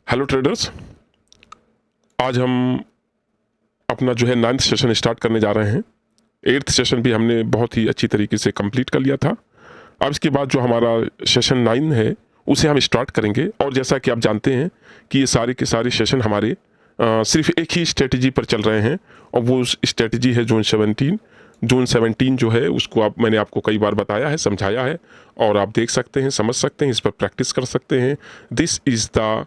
Hello traders. आज हम अपना जो है 9th सेशन स्टार्ट करने जा रहे हैं। 8th सेशन भी हमने बहुत ही अच्छी तरीके से कंप्लीट कर लिया था। अब इसके बाद जो हमारा सेशन 9 है उसे हम स्टार्ट करेंगे। और जैसा कि आप जानते हैं कि ये सारे के सारे सेशन हमारे सिर्फ एक ही स्ट्रेटजी पर चल रहे हैं, और वो स्ट्रेटजी है जोन 17। जोन 17 जो है उसको मैंने आपको कई बार बताया है, समझाया है, और आप देख सकते हैं, समझ सकते हैं, इस पर प्रैक्टिस कर सकते हैं। This is the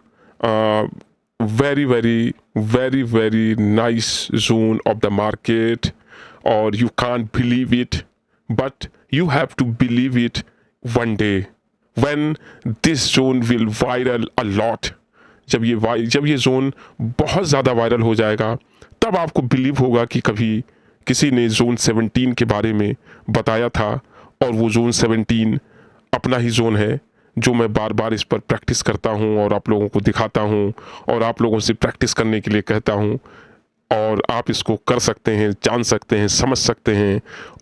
very very very very nice zone of the market, or you can't believe it, but you have to believe it one day when this zone will viral a lot. जब ये zone बहुत ज़्यादा viral हो जाएगा तब आपको believe होगा कि कभी किसी ने जोन 17 के बारे में बताया था, और वो जोन 17 अपना ही जोन है जो मैं बार बार इस पर प्रैक्टिस करता हूँ और आप लोगों को दिखाता हूँ और आप लोगों से प्रैक्टिस करने के लिए कहता हूँ, और आप इसको कर सकते हैं, जान सकते हैं, समझ सकते हैं।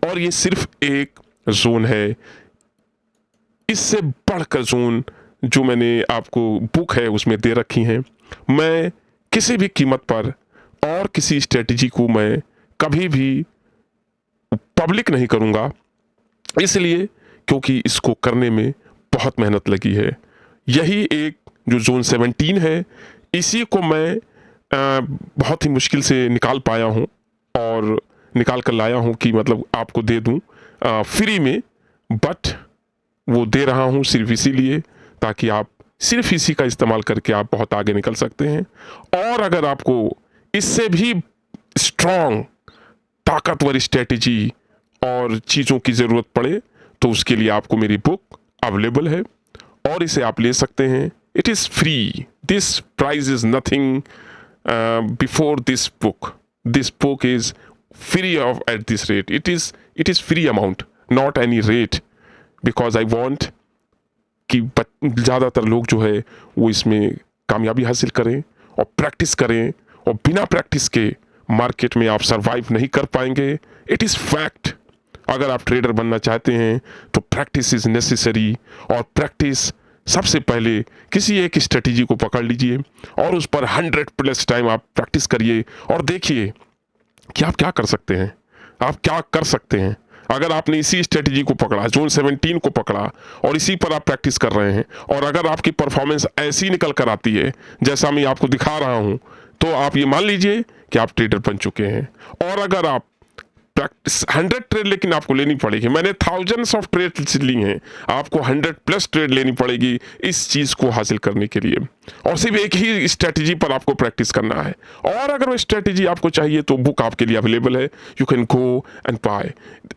और ये सिर्फ एक जोन है, इससे बढ़कर जोन जो मैंने आपको बुक है उसमें दे रखी हैं। मैं किसी भी कीमत पर और किसी स्ट्रेटजी को मैं कभी भी पब्लिक नहीं करूँगा, इसलिए क्योंकि इसको करने में बहुत मेहनत लगी है। यही एक जो जोन 17 है, इसी को मैं बहुत ही मुश्किल से निकाल पाया हूँ और निकाल कर लाया हूँ कि मतलब आपको दे दूँ फ्री में। बट वो दे रहा हूँ सिर्फ इसीलिए ताकि आप सिर्फ इसी का इस्तेमाल करके आप बहुत आगे निकल सकते हैं। और अगर आपको इससे भी स्ट्रॉन्ग ताकतवर स्ट्रेटजी और चीज़ों की ज़रूरत पड़े तो उसके लिए आपको मेरी बुक अवेलेबल है और इसे आप ले सकते हैं। It is free. This price is nothing before this book. This book is free of at this rate. It is free amount, not any rate, because I want कि ज़्यादातर लोग जो है वो इसमें कामयाबी हासिल करें और प्रैक्टिस करें, और बिना प्रैक्टिस के मार्केट में आप सरवाइव नहीं कर पाएंगे। It is fact. अगर आप ट्रेडर बनना चाहते हैं तो प्रैक्टिस इज़ नेसेसरी, और प्रैक्टिस सबसे पहले किसी एक स्ट्रेटजी को पकड़ लीजिए और उस पर 100+ टाइम आप प्रैक्टिस करिए और देखिए कि आप क्या कर सकते हैं, आप क्या कर सकते हैं। अगर आपने इसी स्ट्रेटजी को पकड़ा, जोन 17 को पकड़ा, और इसी पर आप प्रैक्टिस कर रहे हैं, और अगर आपकी परफॉर्मेंस ऐसी निकल कर आती है जैसा मैं आपको दिखा रहा हूं, तो आप ये मान लीजिए कि आप ट्रेडर बन चुके हैं। और अगर आप प्रैक्टिस 100 ट्रेड लेकिन आपको लेनी पड़ेगी, मैंने थाउजेंड्स ऑफ ट्रेड ली हैं, आपको 100+ ट्रेड लेनी पड़ेगी इस चीज़ को हासिल करने के लिए, और सिर्फ एक ही स्ट्रेटजी पर आपको प्रैक्टिस करना है। और अगर वो स्ट्रेटजी आपको चाहिए तो बुक आपके लिए अवेलेबल है, you can go and buy.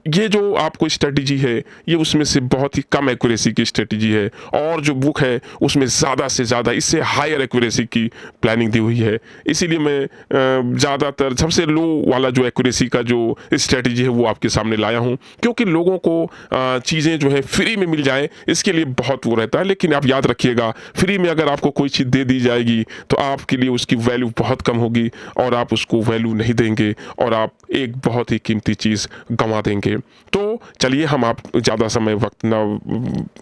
ये जो आपको स्ट्रेटजी है ये उसमें से बहुत ही कम एक्यूरेसी की स्ट्रेटजी है, और जो बुक है उसमें ज़्यादा से ज़्यादा इससे हायर एक्यूरेसी की प्लानिंग दी हुई है। इसीलिए मैं ज़्यादातर सबसे लो वाला जो एक्यूरेसी का जो स्ट्रेटजी है वो आपके सामने लाया हूँ, क्योंकि लोगों को चीज़ें जो है फ्री में मिल जाए इसके लिए बहुत वो रहता है। लेकिन आप याद रखिएगा, फ्री में अगर आपको कोई चीज़ दे दी जाएगी तो आपके लिए उसकी वैल्यू बहुत कम होगी, और आप उसको वैल्यू नहीं देंगे और आप एक बहुत ही कीमती चीज़ गंवा देंगे। तो चलिए हम आप ज़्यादा समय वक्त ना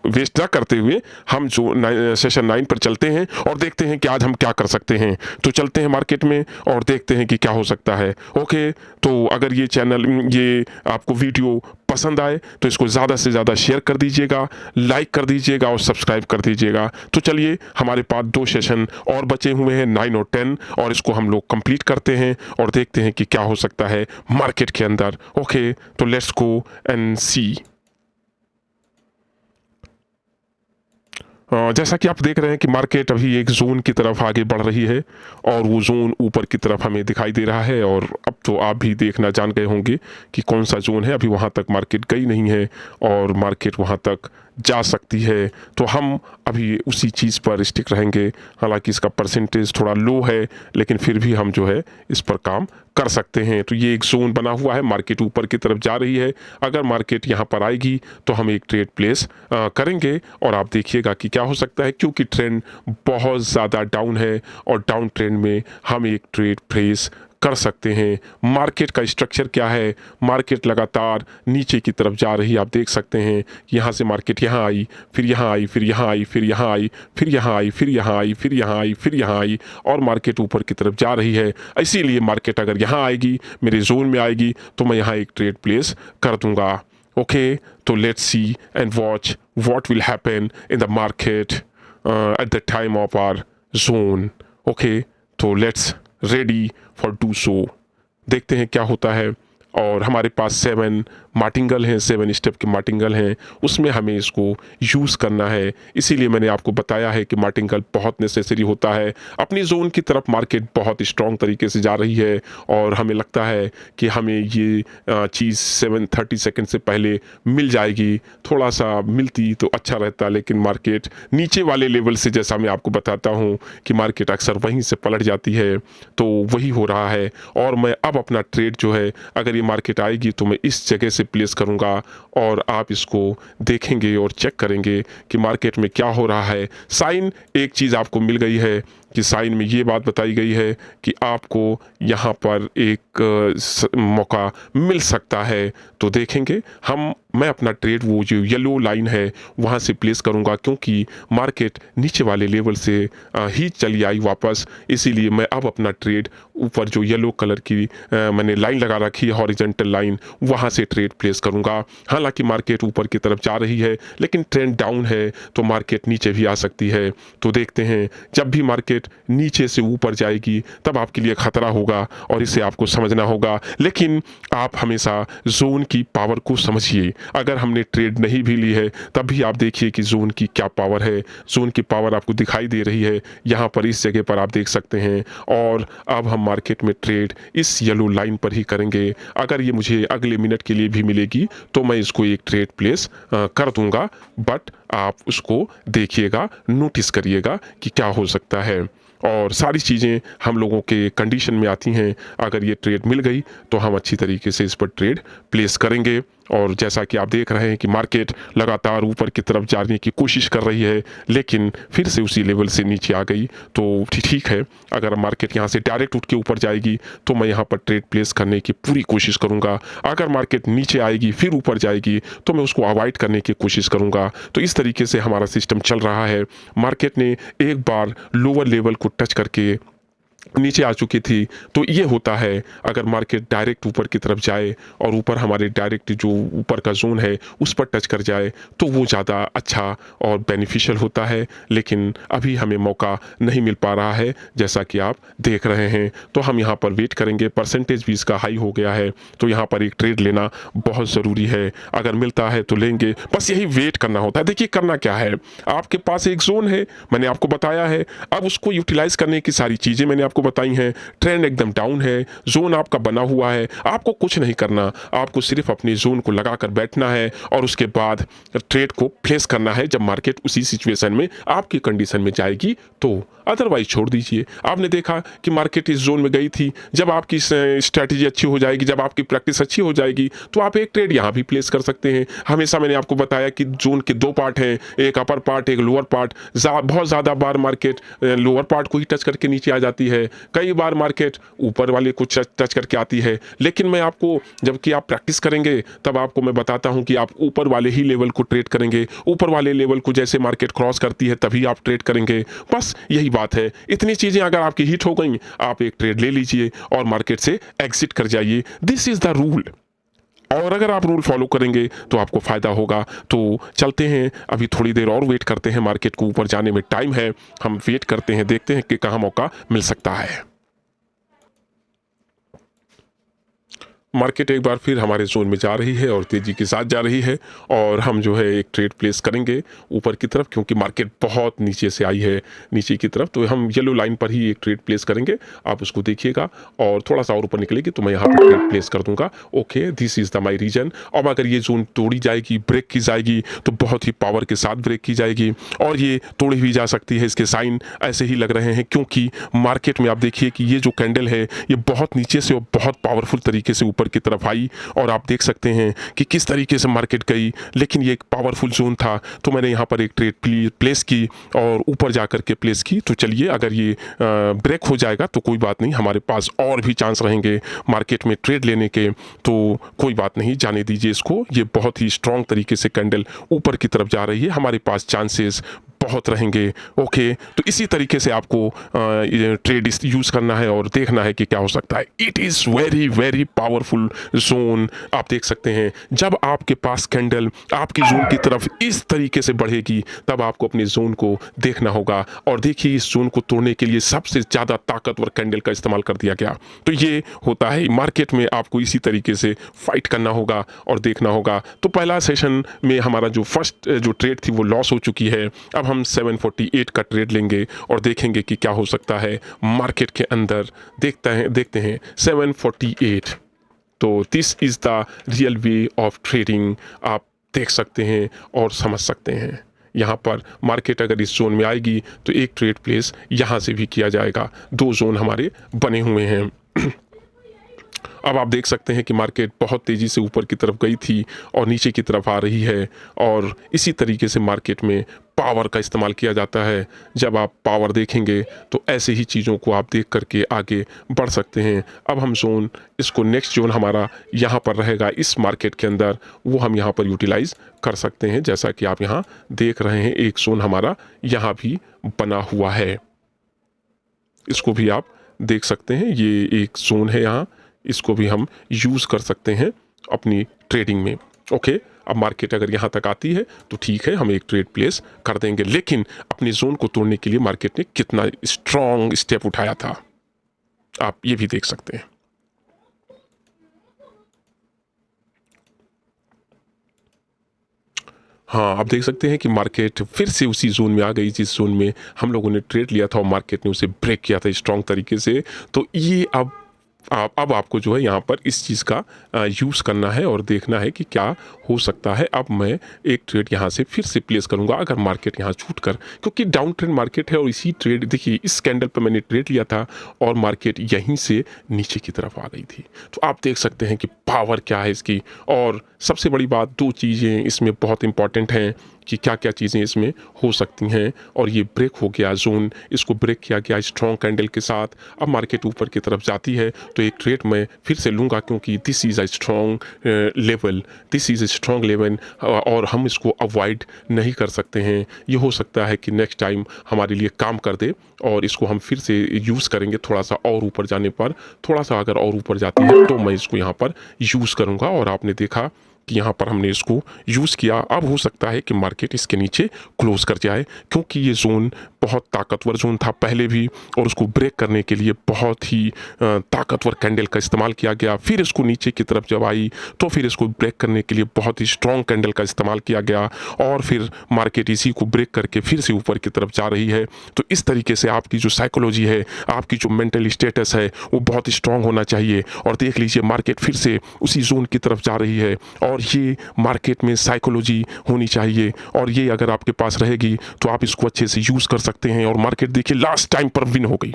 वेस्ट ना करते हुए हम जो सेशन 9 पर चलते हैं और देखते हैं कि आज हम क्या कर सकते हैं। तो चलते हैं मार्केट में और देखते हैं कि क्या हो सकता है। ओके, तो अगर ये चैनल, ये आपको वीडियो पसंद आए तो इसको ज़्यादा से ज़्यादा शेयर कर दीजिएगा, लाइक कर दीजिएगा और सब्सक्राइब कर दीजिएगा। तो चलिए, हमारे पास 2 सेशन और बचे हुए हैं, 9 और 10, और इसको हम लोग कंप्लीट करते हैं और देखते हैं कि क्या हो सकता है मार्केट के अंदर। ओके, तो लेट्स गो एंड सी। जैसा कि आप देख रहे हैं कि मार्केट अभी एक जोन की तरफ आगे बढ़ रही है, और वो जोन ऊपर की तरफ हमें दिखाई दे रहा है। और अब तो आप भी देखना जान गए होंगे कि कौन सा जोन है। अभी वहाँ तक मार्केट गई नहीं है और मार्केट वहाँ तक जा सकती है, तो हम अभी उसी चीज़ पर स्टिक रहेंगे। हालांकि इसका परसेंटेज थोड़ा लो है, लेकिन फिर भी हम जो है इस पर काम कर सकते हैं। तो ये एक जोन बना हुआ है, मार्केट ऊपर की तरफ जा रही है। अगर मार्केट यहाँ पर आएगी तो हम एक ट्रेड प्लेस करेंगे, और आप देखिएगा कि क्या हो सकता है, क्योंकि ट्रेंड बहुत ज़्यादा डाउन है और डाउन ट्रेंड में हम एक ट्रेड प्लेस कर सकते हैं। मार्केट का स्ट्रक्चर क्या है, मार्केट लगातार नीचे की तरफ जा रही है। आप देख सकते हैं यहाँ से मार्केट यहाँ आई, फिर यहाँ आई, फिर यहाँ आई, फिर यहाँ आई, फिर यहाँ आई, फिर यहाँ आई, फिर यहाँ आई, फिर यहाँ आई और मार्केट ऊपर की तरफ जा रही है। इसीलिए मार्केट अगर यहाँ आएगी, मेरे जोन में आएगी, तो मैं यहाँ एक ट्रेड प्लेस कर दूंगा। ओके, तो let's see and watch what will happen in the market at the time of our zone. Okay, तो let's ready for do so. देखते हैं क्या होता है। और हमारे पास 7 मार्टिंगल हैं, 7 स्टेप के मार्टिंगल हैं, उसमें हमें इसको यूज़ करना है। इसीलिए मैंने आपको बताया है कि मार्टिंगल बहुत नेसेसरी होता है। अपनी जोन की तरफ मार्केट बहुत स्ट्रॉन्ग तरीके से जा रही है और हमें लगता है कि हमें ये चीज़ 7:30 सेकंड से पहले मिल जाएगी। थोड़ा सा मिलती तो अच्छा रहता, लेकिन मार्केट नीचे वाले लेवल से, जैसा मैं आपको बताता हूँ कि मार्केट अक्सर वहीं से पलट जाती है, तो वही हो रहा है। और मैं अब अपना ट्रेड जो है, अगर ये मार्केट आएगी तो मैं इस जगह से प्लेस करूंगा और आप इसको देखेंगे और चेक करेंगे कि मार्केट में क्या हो रहा है। साइन एक चीज़ आपको मिल गई है कि साइन में ये बात बताई गई है कि आपको यहाँ पर एक मौका मिल सकता है। तो देखेंगे मैं अपना ट्रेड वो जो येलो लाइन है वहाँ से प्लेस करूँगा, क्योंकि मार्केट नीचे वाले लेवल से ही चली आई वापस। इसीलिए मैं अब अपना ट्रेड ऊपर जो येलो कलर की मैंने लाइन लगा रखी है, हॉरिजॉन्टल लाइन, वहाँ से ट्रेड प्लेस करूँगा। हालांकि मार्केट ऊपर की तरफ जा रही है, लेकिन ट्रेंड डाउन है तो मार्केट नीचे भी आ सकती है। तो देखते हैं, जब भी मार्केट नीचे से ऊपर जाएगी तब आपके लिए खतरा होगा और इसे आपको समझना होगा। लेकिन आप हमेशा जोन की पावर को समझिए। अगर हमने ट्रेड नहीं भी ली है तब भी आप देखिए कि जोन की क्या पावर है। जोन की पावर आपको दिखाई दे रही है यहाँ पर, इस जगह पर आप देख सकते हैं। और अब हम मार्केट में ट्रेड इस येलो लाइन पर ही करेंगे। अगर ये मुझे अगले मिनट के लिए भी मिलेगी तो मैं इसको एक ट्रेड प्लेस कर दूंगा, बट आप उसको देखिएगा, नोटिस करिएगा कि क्या हो सकता है। और सारी चीज़ें हम लोगों के कंडीशन में आती हैं। अगर ये ट्रेड मिल गई तो हम अच्छी तरीके से इस पर ट्रेड प्लेस करेंगे। और जैसा कि आप देख रहे हैं कि मार्केट लगातार ऊपर की तरफ जाने की कोशिश कर रही है, लेकिन फिर से उसी लेवल से नीचे आ गई। तो ठीक है, अगर मार्केट यहाँ से डायरेक्ट उठ के ऊपर जाएगी तो मैं यहाँ पर ट्रेड प्लेस करने की पूरी कोशिश करूँगा। अगर मार्केट नीचे आएगी फिर ऊपर जाएगी तो मैं उसको अवॉइड करने की कोशिश करूँगा। तो इस तरीके से हमारा सिस्टम चल रहा है। मार्केट ने एक बार लोअर लेवल को टच करके नीचे आ चुकी थी। तो ये होता है, अगर मार्केट डायरेक्ट ऊपर की तरफ जाए और ऊपर हमारे डायरेक्ट जो ऊपर का जोन है उस पर टच कर जाए तो वो ज़्यादा अच्छा और बेनिफिशियल होता है। लेकिन अभी हमें मौका नहीं मिल पा रहा है, जैसा कि आप देख रहे हैं। तो हम यहाँ पर वेट करेंगे। परसेंटेज भी इसका हाई हो गया है, तो यहाँ पर एक ट्रेड लेना बहुत ज़रूरी है। अगर मिलता है तो लेंगे, बस यही वेट करना होता है। देखिए करना क्या है, आपके पास एक जोन है, मैंने आपको बताया है। अब उसको यूटिलाइज करने की सारी चीज़ें मैंने आपको बताई हैं। ट्रेंड एकदम डाउन है, जोन आपका बना हुआ है, आपको कुछ नहीं करना, आपको सिर्फ अपने जोन को लगाकर बैठना है और उसके बाद ट्रेड को प्लेस करना है जब मार्केट उसी सिचुएशन में आपकी कंडीशन में जाएगी तो। अदरवाइज छोड़ दीजिए। आपने देखा कि मार्केट इस जोन में गई थी। जब आपकी स्ट्रैटेजी अच्छी हो जाएगी, जब आपकी प्रैक्टिस अच्छी हो जाएगी तो आप एक ट्रेड यहाँ भी प्लेस कर सकते हैं। हमेशा मैंने आपको बताया कि जोन के 2 पार्ट हैं, एक अपर पार्ट, एक लोअर पार्ट। बहुत ज़्यादा बार मार्केट लोअर पार्ट को ही टच करके नीचे आ जाती है, कई बार मार्केट ऊपर वाले को टच करके आती है। लेकिन मैं आपको, जबकि आप प्रैक्टिस करेंगे तब आपको मैं बताता हूँ कि आप ऊपर वाले ही लेवल को ट्रेड करेंगे। ऊपर वाले लेवल को जैसे मार्केट क्रॉस करती है तभी आप ट्रेड करेंगे। बस यही बात है। इतनी चीज़ें अगर आपकी हिट हो गई, आप एक ट्रेड ले लीजिए और मार्केट से एग्जिट कर जाइए। This is the rule. और अगर आप रूल फॉलो करेंगे तो आपको फ़ायदा होगा। तो चलते हैं, अभी थोड़ी देर और वेट करते हैं। मार्केट को ऊपर जाने में टाइम है, हम वेट करते हैं, देखते हैं कि कहाँ मौका मिल सकता है। मार्केट एक बार फिर हमारे जोन में जा रही है और तेज़ी के साथ जा रही है और हम जो है एक ट्रेड प्लेस करेंगे ऊपर की तरफ, क्योंकि मार्केट बहुत नीचे से आई है नीचे की तरफ। तो हम येलो लाइन पर ही एक ट्रेड प्लेस करेंगे, आप उसको देखिएगा। और थोड़ा सा और ऊपर निकलेगी तो मैं यहाँ पर ट्रेड प्लेस कर दूंगा। Okay, this is the my region. अब अगर ये जोन तोड़ी जाएगी, ब्रेक की जाएगी तो बहुत ही पावर के साथ ब्रेक की जाएगी और ये तोड़ी भी जा सकती है। इसके साइन ऐसे ही लग रहे हैं, क्योंकि मार्केट में आप देखिए कि ये जो कैंडल है ये बहुत नीचे से और बहुत पावरफुल तरीके से ऊपर की तरफ आई और आप देख सकते हैं कि किस तरीके से मार्केट गई, लेकिन ये एक पावरफुल जोन था तो मैंने यहाँ पर एक ट्रेड प्लेस की और ऊपर जा कर के प्लेस की। तो चलिए, अगर ये ब्रेक हो जाएगा तो कोई बात नहीं, हमारे पास और भी चांस रहेंगे मार्केट में ट्रेड लेने के, तो कोई बात नहीं, जाने दीजिए इसको। ये बहुत ही स्ट्रॉन्ग तरीके से कैंडल ऊपर की तरफ जा रही है, हमारे पास चांसेस बहुत रहेंगे। ओके, तो इसी तरीके से आपको ट्रेड यूज़ करना है और देखना है कि क्या हो सकता है। It is very very powerful zone. आप देख सकते हैं जब आपके पास कैंडल आपकी जोन की तरफ इस तरीके से बढ़ेगी तब आपको अपने जोन को देखना होगा। और देखिए, इस जोन को तोड़ने के लिए सबसे ज़्यादा ताकतवर कैंडल का इस्तेमाल कर दिया गया। तो ये होता है मार्केट में, आपको इसी तरीके से फाइट करना होगा और देखना होगा। तो पहला सेशन में हमारा जो फर्स्ट जो ट्रेड थी वो लॉस हो चुकी है। अब हम 748 का ट्रेड लेंगे और देखेंगे कि क्या हो सकता है मार्केट के अंदर। देखते हैं 748। तो this is the real way of trading, आप देख सकते हैं और समझ सकते हैं। यहाँ पर मार्केट अगर इस जोन में आएगी तो एक ट्रेड प्लेस यहाँ से भी किया जाएगा। दो जोन हमारे बने हुए हैं। अब आप देख सकते हैं कि मार्केट बहुत तेज़ी से ऊपर की तरफ गई थी और नीचे की तरफ आ रही है। और इसी तरीके से मार्केट में पावर का इस्तेमाल किया जाता है। जब आप पावर देखेंगे तो ऐसे ही चीज़ों को आप देख करके आगे बढ़ सकते हैं। अब हम जोन, इसको नेक्स्ट जोन हमारा यहाँ पर रहेगा इस मार्केट के अंदर, वो हम यहाँ पर यूटिलाइज़ कर सकते हैं। जैसा कि आप यहाँ देख रहे हैं, एक जोन हमारा यहाँ भी बना हुआ है, इसको भी आप देख सकते हैं। ये एक जोन है यहाँ, इसको भी हम यूज़ कर सकते हैं अपनी ट्रेडिंग में। ओके, अब मार्केट अगर यहाँ तक आती है तो ठीक है, हम एक ट्रेड प्लेस कर देंगे। लेकिन अपनी जोन को तोड़ने के लिए मार्केट ने कितना स्ट्रॉन्ग स्टेप उठाया था, आप ये भी देख सकते हैं। हाँ, आप देख सकते हैं कि मार्केट फिर से उसी जोन में आ गई जिस जोन में हम लोगों ने ट्रेड लिया था और मार्केट ने उसे ब्रेक किया था स्ट्रॉन्ग तरीके से। तो ये अब आपको जो है यहाँ पर इस चीज़ का यूज़ करना है और देखना है कि क्या हो सकता है। अब मैं एक ट्रेड यहाँ से फिर से प्लेस करूँगा अगर मार्केट यहाँ छूट कर, क्योंकि डाउन ट्रेंड मार्केट है। और इसी ट्रेड, देखिए इस कैंडल पर मैंने ट्रेड लिया था और मार्केट यहीं से नीचे की तरफ आ गई थी। तो आप देख सकते हैं कि पावर क्या है इसकी। और सबसे बड़ी बात, दो चीज़ें इसमें बहुत इंपॉर्टेंट हैं कि क्या क्या चीज़ें इसमें हो सकती हैं। और ये ब्रेक हो गया जोन, इसको ब्रेक किया गया स्ट्रॉन्ग कैंडल के साथ। अब मार्केट ऊपर की तरफ जाती है तो एक ट्रेड मैं फिर से लूँगा, क्योंकि this is a strong level, this is a strong level और हम इसको अवॉइड नहीं कर सकते हैं। ये हो सकता है कि नेक्स्ट टाइम हमारे लिए काम कर दे और इसको हम फिर से यूज़ करेंगे। थोड़ा सा और ऊपर जाने पर, थोड़ा सा अगर और ऊपर जाती है तो मैं इसको यहाँ पर यूज़ करूँगा। और आपने देखा कि यहाँ पर हमने इसको यूज़ किया। अब हो सकता है कि मार्केट इसके नीचे क्लोज कर जाए, क्योंकि ये जोन बहुत ताकतवर जोन था पहले भी और उसको ब्रेक करने के लिए बहुत ही ताकतवर कैंडल का इस्तेमाल किया गया। फिर इसको नीचे की तरफ जब आई तो फिर इसको ब्रेक करने के लिए बहुत ही स्ट्रॉन्ग कैंडल का इस्तेमाल किया गया और फिर मार्केट इसी को ब्रेक करके फिर से ऊपर की तरफ जा रही है। तो इस तरीके से आपकी जो साइकोलॉजी है, आपकी जो मेंटल स्टेटस है, वो बहुत स्ट्रॉन्ग होना चाहिए। और देख लीजिए मार्केट फिर से उसी जोन की तरफ जा रही है और ये मार्केट में साइकोलॉजी होनी चाहिए और ये अगर आपके पास रहेगी तो आप इसको अच्छे से यूज़ कर सकते हैं। और मार्केट देखिए लास्ट टाइम पर विन हो गई।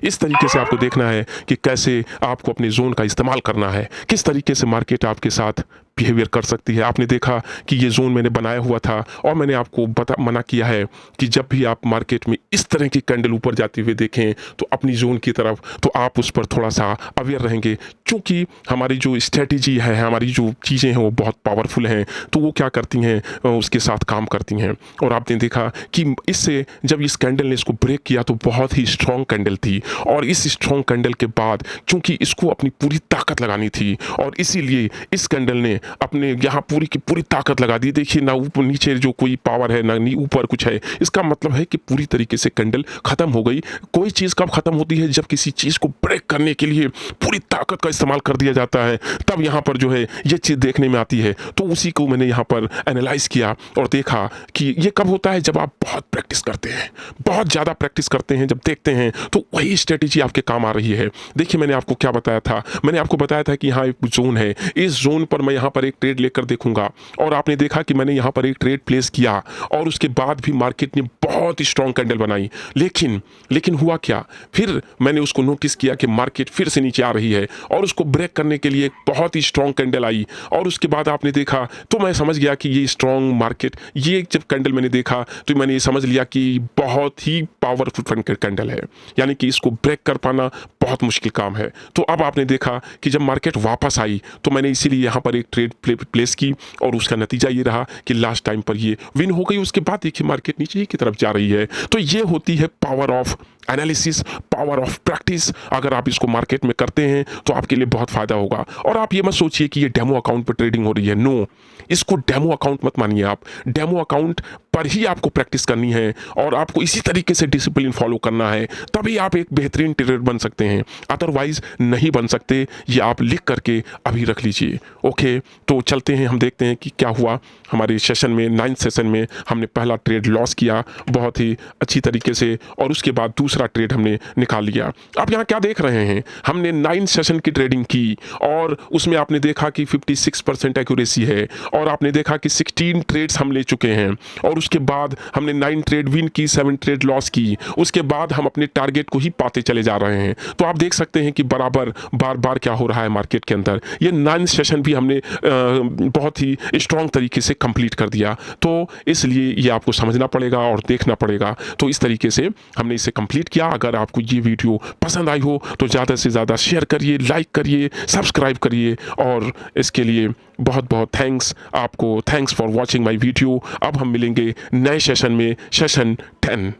इस तरीके से आपको देखना है कि कैसे आपको अपने जोन का इस्तेमाल करना है, किस तरीके से मार्केट आपके साथ बिहेवियर कर सकती है। आपने देखा कि ये जोन मैंने बनाया हुआ था और मैंने आपको मना किया है कि जब भी आप मार्केट में इस तरह की कैंडल ऊपर जाते हुए देखें तो अपनी जोन की तरफ, तो आप उस पर थोड़ा सा अवेयर रहेंगे, क्योंकि हमारी जो स्ट्रेटजी है, हमारी जो चीज़ें हैं वो बहुत पावरफुल हैं। तो वो क्या करती हैं, उसके साथ काम करती हैं। और आपने देखा कि इससे जब इस कैंडल ने इसको ब्रेक किया तो बहुत ही स्ट्रॉन्ग कैंडल थी और इस स्ट्रॉन्ग कैंडल के बाद क्योंकि इसको अपनी पूरी ताकत लगानी थी और इसीलिए इस कैंडल ने अपने यहाँ पूरी की पूरी ताकत लगा दी। देखिए ना ऊपर नीचे जो कोई पावर है ना ऊपर कुछ है, इसका मतलब है कि पूरी तरीके से कैंडल खत्म हो गई। कोई चीज़ कब खत्म होती है, जब किसी चीज़ को ब्रेक करने के लिए पूरी ताकत का इस्तेमाल कर दिया जाता है, तब यहाँ पर जो है ये चीज़ देखने में आती है। तो उसी को मैंने यहाँ पर एनालाइज किया और देखा कि ये कब होता है, जब आप बहुत प्रैक्टिस करते हैं, बहुत ज़्यादा प्रैक्टिस करते हैं, जब देखते हैं तो वही स्ट्रेटेजी आपके काम आ रही है। देखिए मैंने आपको क्या बताया था, मैंने आपको बताया था कि यहाँ एक जोन है, इस जोन पर मैं यहाँ पर एक ट्रेड लेकर देखूंगा और आपने देखा कि मैंने यहाँ पर एक ट्रेड प्लेस किया और उसके बाद भी मार्केट ने बहुत ही स्ट्रॉन्ग कैंडल बनाई, लेकिन हुआ क्या, फिर मैंने उसको नोटिस किया कि मार्केट फिर से नीचे आ रही है और उसको ब्रेक करने के लिए एक बहुत ही स्ट्रॉन्ग कैंडल आई। और उसके बाद आपने देखा तो मैं समझ गया कि ये स्ट्रॉन्ग मार्केट, ये जब कैंडल मैंने देखा तो मैंने ये समझ लिया कि बहुत ही पावरफुल कैंडल है, यानी कि इसको ब्रेक कर पाना बहुत मुश्किल काम है। तो अब आपने देखा कि जब मार्केट वापस आई तो मैंने इसीलिए यहाँ पर एक ट्रेड प्लेस की और उसका नतीजा ये रहा कि लास्ट टाइम पर ये विन हो गई। उसके बाद देखिए मार्केट नीचे ही की तरफ जा रही है। तो ये होती है power of analysis, power of practice. अगर आप इसको मार्केट में करते हैं तो आपके लिए बहुत फायदा होगा। और आप ये मत सोचिए कि ये डेमो अकाउंट पर ट्रेडिंग हो रही है, नो, इसको डेमो अकाउंट मत मानिए आप। डेमो अकाउंट पर ही आपको प्रैक्टिस करनी है और आपको इसी तरीके से डिसिप्लिन फॉलो करना है, तभी आप एक बेहतरीन ट्रेडर बन सकते हैं, अदरवाइज नहीं बन सकते। ये आप लिख करके अभी रख लीजिए। ओके, तो चलते हैं, हम देखते हैं कि क्या हुआ हमारे सेशन में। 9th सेशन में हमने पहला ट्रेड लॉस किया बहुत ही अच्छी तरीके से और उसके बाद दूसरा ट्रेड हमने निकाल लिया। आप यहाँ क्या देख रहे हैं, हमने 9th सेशन की ट्रेडिंग की और उसमें आपने देखा कि 56% एक्यूरेसी है और आपने देखा कि 16 ट्रेड्स हम ले चुके हैं और उसके बाद हमने 9 ट्रेड विन की, 7 ट्रेड लॉस की। उसके बाद हम अपने टारगेट को ही पाते चले जा रहे हैं। तो आप देख सकते हैं कि बराबर बार बार क्या हो रहा है मार्केट के अंदर। ये 9th सेशन भी हमने बहुत ही स्ट्रॉन्ग तरीके से कंप्लीट कर दिया। तो इसलिए ये आपको समझना पड़ेगा और देखना पड़ेगा। तो इस तरीके से हमने इसे कंप्लीट किया। अगर आपको ये वीडियो पसंद आई हो तो ज़्यादा से ज़्यादा शेयर करिए, लाइक करिए, सब्सक्राइब करिए और इसके लिए बहुत बहुत थैंक्स आपको। Thanks for watching my video. अब हम मिलेंगे नए सेशन में, सेशन 10।